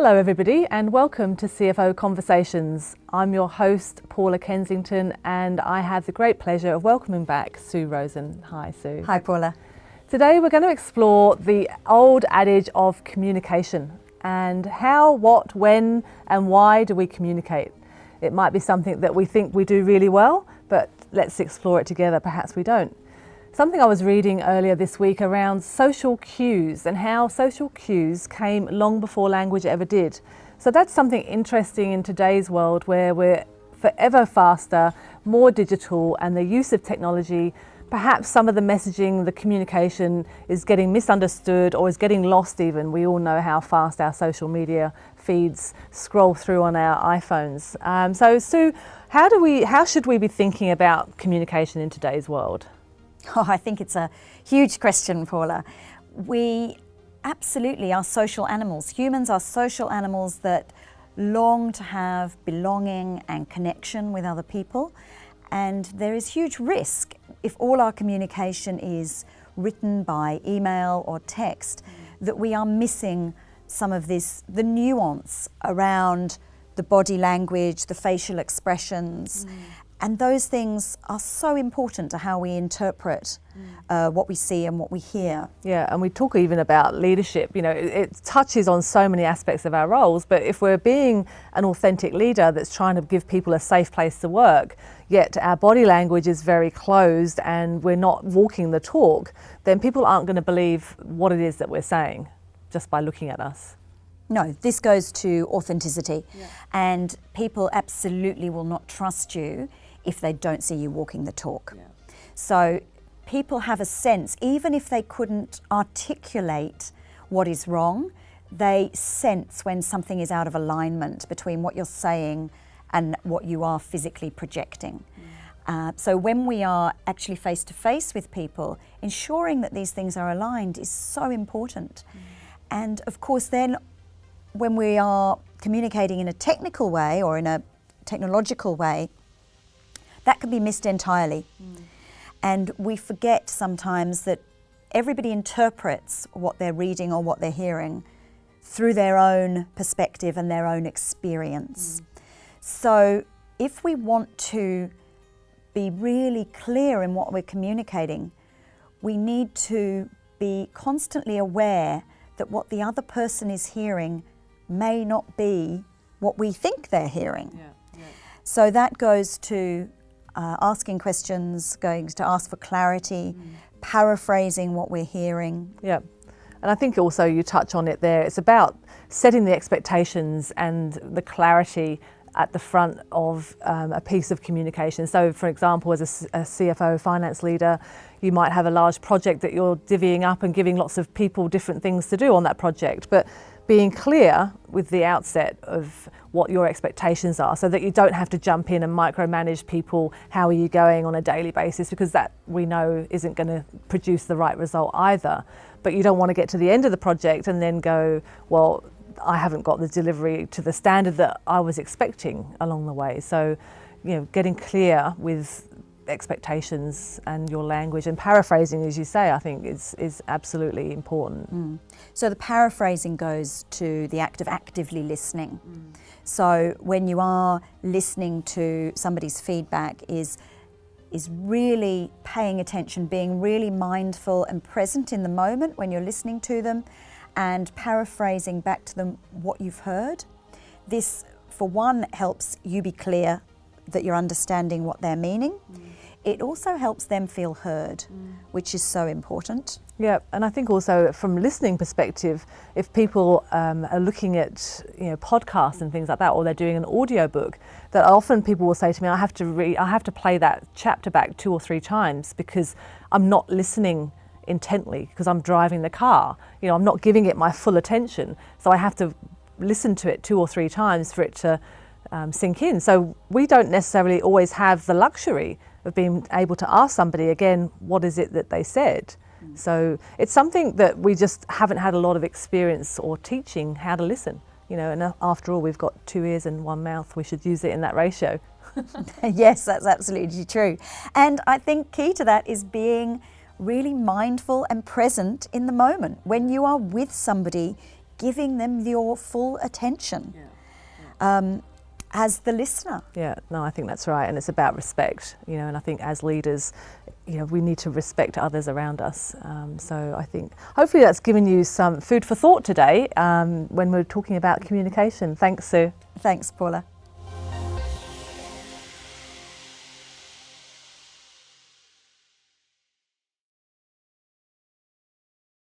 Hello everybody and welcome to CFO Conversations. I'm your host Paula Kensington and I have the great pleasure of welcoming back Sue Rosen. Hi Sue. Hi Paula. Today we're going to explore the old adage of communication and how, what, when and why do we communicate. It might be something that we think we do really well, but let's explore it together. Perhaps we don't. Something I was reading earlier this week around social cues and how social cues came long before language ever did. So that's something interesting in today's world where we're forever faster, more digital, and the use of technology, perhaps some of the messaging, the communication is getting misunderstood or is getting lost even. We all know how fast our social media feeds scroll through on our iPhones. So Sue, how should we be thinking about communication in today's world? Oh, I think it's a huge question, Paula. We absolutely are social animals. Humans are social animals that long to have belonging and connection with other people. And there is huge risk if all our communication is written by email or text, that we are missing some of the nuance around the body language, the facial expressions. And those things are so important to how we interpret what we see and what we hear. Yeah, and we talk even about leadership. You know, it touches on so many aspects of our roles, but if we're being an authentic leader that's trying to give people a safe place to work, yet our body language is very closed and we're not walking the talk, then people aren't going to believe what it is that we're saying just by looking at us. No, this goes to authenticity. Yeah. And people absolutely will not trust you if they don't see you walking the talk. Yeah. So people have a sense, even if they couldn't articulate what is wrong, they sense when something is out of alignment between what you're saying and what you are physically projecting. So when we are actually face to face with people, ensuring that these things are aligned is so important. And of course then when we are communicating in a technical way or in a technological way, that can be missed entirely. And we forget sometimes that everybody interprets what they're reading or what they're hearing through their own perspective and their own experience. So if we want to be really clear in what we're communicating, we need to be constantly aware that what the other person is hearing may not be what we think they're hearing. So that goes to asking questions, going to ask for clarity, paraphrasing what we're hearing. Yeah, and I think also you touch on it there. It's about setting the expectations and the clarity at the front of a piece of communication. So for example, as a CFO finance leader, you might have a large project that you're divvying up and giving lots of people different things to do on that project, but being clear with the outset of what your expectations are so that you don't have to jump in and micromanage people, how are you going on a daily basis, because that we know isn't going to produce the right result either. But you don't want to get to the end of the project and then go, well, I haven't got the delivery to the standard that I was expecting along the way. So, you know, getting clear with expectations and your language and paraphrasing, as you say, I think is absolutely important. So the paraphrasing goes to the act of actively listening. So when you are listening to somebody's feedback is really paying attention, being really mindful and present in the moment when you're listening to them and paraphrasing back to them what you've heard. This, for one, helps you be clear that you're understanding what they're meaning. It also helps them feel heard, which is so important. Yeah, and I think also from listening perspective, if people are looking at podcasts and things like that, or they're doing an audio book, that often people will say to me, I have to play that chapter back 2 or 3 times because I'm not listening intently because I'm driving the car. You know, I'm not giving it my full attention, so I have to listen to it 2 or 3 times for it to sink in. So we don't necessarily always have the luxury of being able to ask somebody again, what is it that they said? So it's something that we just haven't had a lot of experience or teaching how to listen. You know, and after all, we've got 2 ears and 1 mouth. We should use it in that ratio. Yes, that's absolutely true. And I think key to that is being really mindful and present in the moment. When you are with somebody, giving them your full attention as the listener. Yeah, no, I think that's right. And it's about respect, you know, and I think as leaders, you know, we need to respect others around us. So I think hopefully that's given you some food for thought today when we're talking about communication. Thanks, Sue. Thanks, Paula.